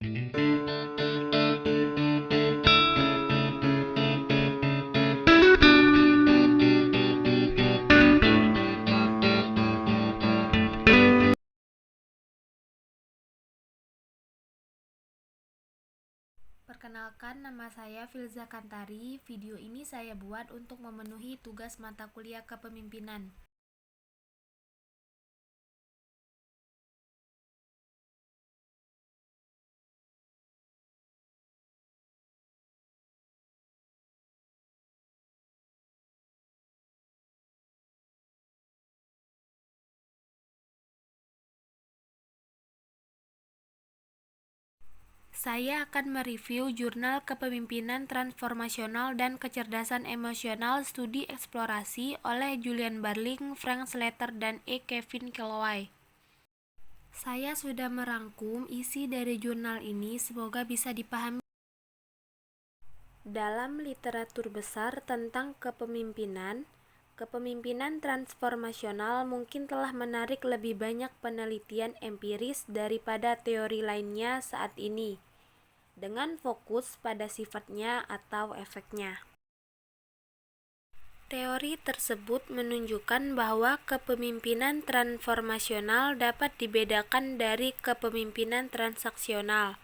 Perkenalkan, nama saya Filza Kantari. Video ini saya buat untuk memenuhi tugas mata kuliah kepemimpinan. Saya akan mereview Jurnal Kepemimpinan Transformasional dan Kecerdasan Emosional Studi Eksplorasi oleh Julian Barling, Frank Slater, dan E. Kevin Kellaway. Saya sudah merangkum isi dari jurnal ini, semoga bisa dipahami. Dalam literatur besar tentang kepemimpinan, kepemimpinan transformasional mungkin telah menarik lebih banyak penelitian empiris daripada teori lainnya saat ini, dengan fokus pada sifatnya atau efeknya. Teori tersebut menunjukkan bahwa kepemimpinan transformasional dapat dibedakan dari kepemimpinan transaksional.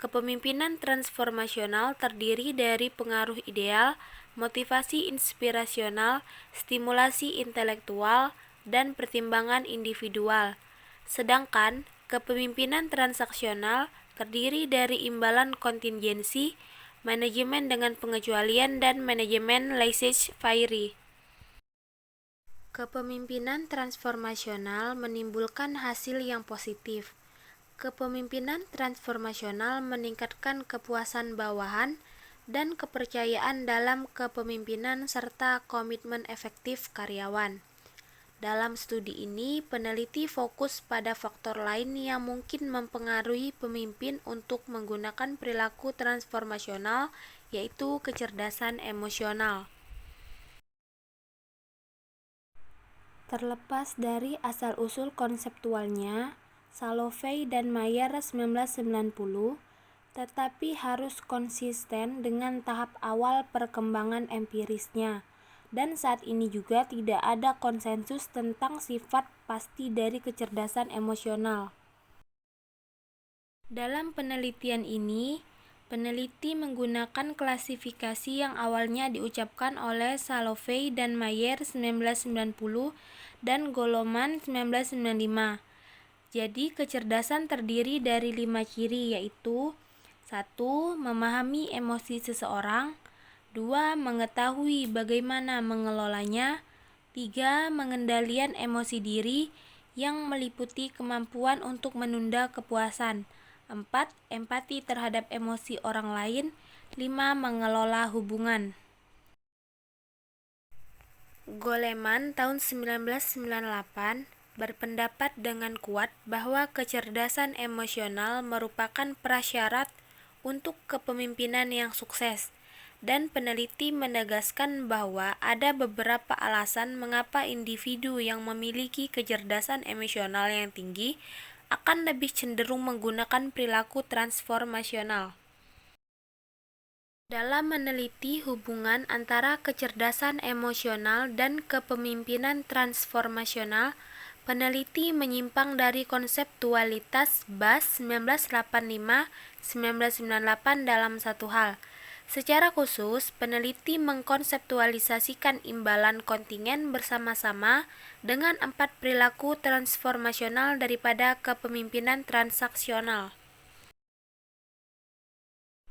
Kepemimpinan transformasional terdiri dari pengaruh ideal, motivasi inspirasional, stimulasi intelektual, dan pertimbangan individual. Sedangkan kepemimpinan transaksional terdiri dari imbalan kontingensi, manajemen dengan pengecualian, dan manajemen laissez-faire. Kepemimpinan transformasional menimbulkan hasil yang positif. Kepemimpinan transformasional meningkatkan kepuasan bawahan dan kepercayaan dalam kepemimpinan serta komitmen efektif karyawan. Dalam studi ini, peneliti fokus pada faktor lain yang mungkin mempengaruhi pemimpin untuk menggunakan perilaku transformasional, yaitu kecerdasan emosional. Terlepas dari asal-usul konseptualnya, Salovey dan Mayer 1990, tetapi harus konsisten dengan tahap awal perkembangan empirisnya, dan saat ini juga tidak ada konsensus tentang sifat pasti dari kecerdasan emosional. Dalam penelitian ini, peneliti menggunakan klasifikasi yang awalnya diucapkan oleh Salovey dan Mayer 1990 dan Goleman 1995. Jadi, kecerdasan terdiri dari 5 ciri, yaitu 1. Memahami emosi seseorang, 2. Mengetahui bagaimana mengelolanya, 3. Pengendalian emosi diri yang meliputi kemampuan untuk menunda kepuasan, 4. Empati terhadap emosi orang lain, 5. Mengelola hubungan. Goleman tahun 1998 berpendapat dengan kuat bahwa kecerdasan emosional merupakan prasyarat untuk kepemimpinan yang sukses, dan peneliti menegaskan bahwa ada beberapa alasan mengapa individu yang memiliki kecerdasan emosional yang tinggi akan lebih cenderung menggunakan perilaku transformasional. Dalam meneliti hubungan antara kecerdasan emosional dan kepemimpinan transformasional, peneliti menyimpang dari konseptualitas Bass 1985-1998 dalam satu hal. Secara khusus, peneliti mengkonseptualisasikan imbalan kontingen bersama-sama dengan 4 perilaku transformasional daripada kepemimpinan transaksional.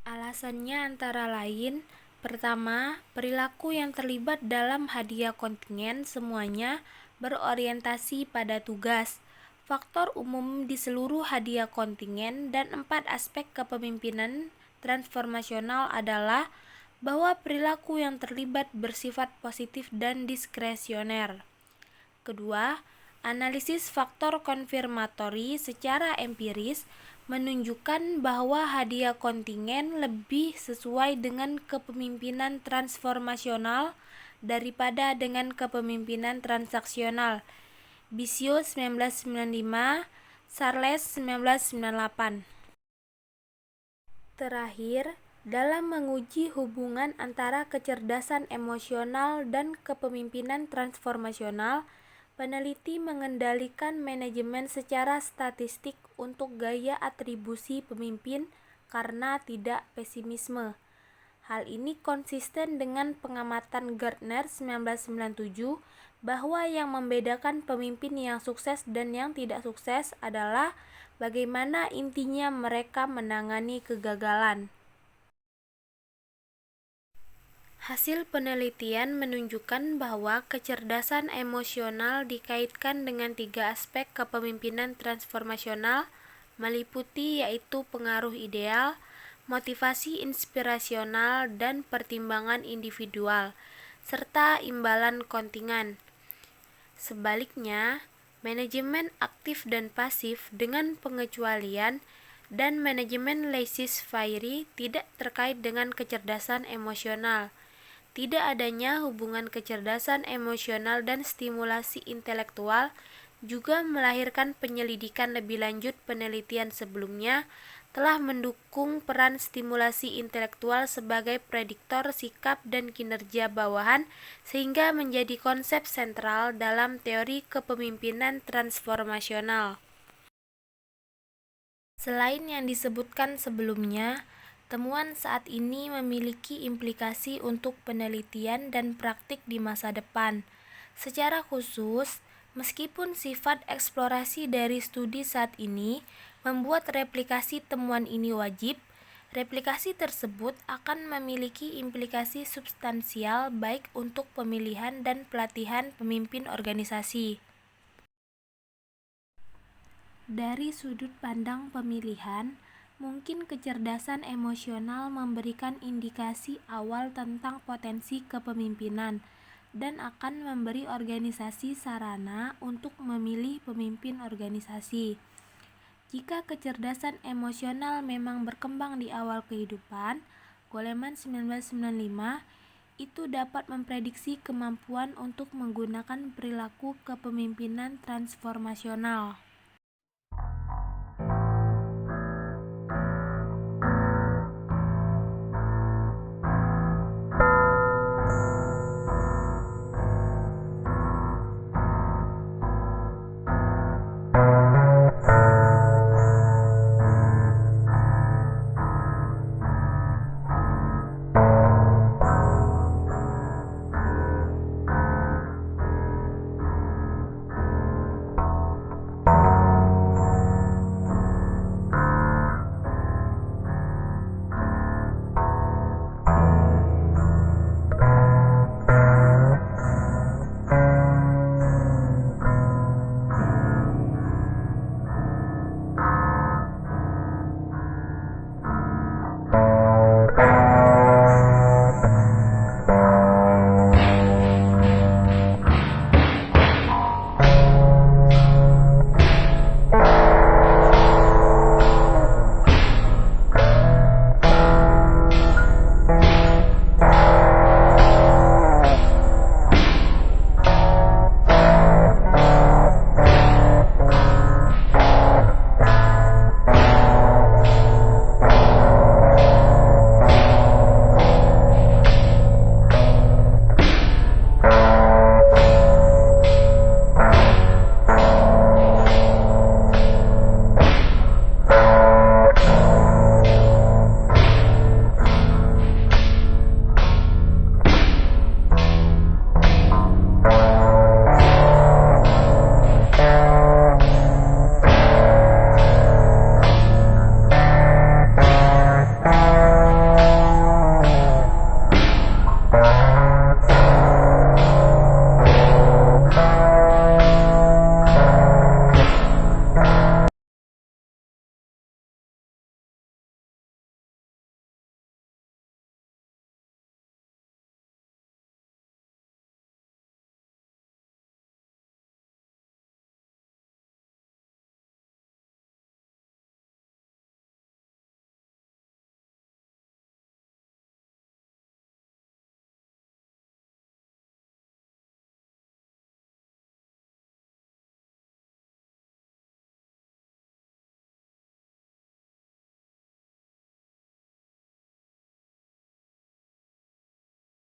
Alasannya antara lain, pertama, perilaku yang terlibat dalam hadiah kontingen semuanya berorientasi pada tugas, faktor umum di seluruh hadiah kontingen, dan 4 aspek kepemimpinan transformasional adalah bahwa perilaku yang terlibat bersifat positif dan diskresioner. Kedua, analisis faktor konfirmatori secara empiris menunjukkan bahwa hadiah kontingen lebih sesuai dengan kepemimpinan transformasional daripada dengan kepemimpinan transaksional. Bisio 1995, Charles 1998. Terakhir, dalam menguji hubungan antara kecerdasan emosional dan kepemimpinan transformasional, peneliti mengendalikan manajemen secara statistik untuk gaya atribusi pemimpin karena tidak pesimisme. Hal ini konsisten dengan pengamatan Gardner 1997 bahwa yang membedakan pemimpin yang sukses dan yang tidak sukses adalah bagaimana intinya mereka menangani kegagalan. Hasil penelitian menunjukkan bahwa kecerdasan emosional dikaitkan dengan 3 aspek kepemimpinan transformasional, meliputi yaitu pengaruh ideal, motivasi inspirasional, dan pertimbangan individual, serta imbalan kontingen. Sebaliknya, manajemen aktif dan pasif dengan pengecualian dan manajemen laissez-faire tidak terkait dengan kecerdasan emosional. Tidak adanya hubungan kecerdasan emosional dan stimulasi intelektual juga melahirkan penyelidikan lebih lanjut. Penelitian sebelumnya telah mendukung peran stimulasi intelektual sebagai prediktor sikap dan kinerja bawahan sehingga menjadi konsep sentral dalam teori kepemimpinan transformasional. Selain yang disebutkan sebelumnya, temuan saat ini memiliki implikasi untuk penelitian dan praktik di masa depan. Secara khusus, meskipun sifat eksplorasi dari studi saat ini membuat replikasi temuan ini wajib, replikasi tersebut akan memiliki implikasi substansial baik untuk pemilihan dan pelatihan pemimpin organisasi. Dari sudut pandang pemilihan, mungkin kecerdasan emosional memberikan indikasi awal tentang potensi kepemimpinan dan akan memberi organisasi sarana untuk memilih pemimpin organisasi. Jika kecerdasan emosional memang berkembang di awal kehidupan, Goleman 1995, itu dapat memprediksi kemampuan untuk menggunakan perilaku kepemimpinan transformasional.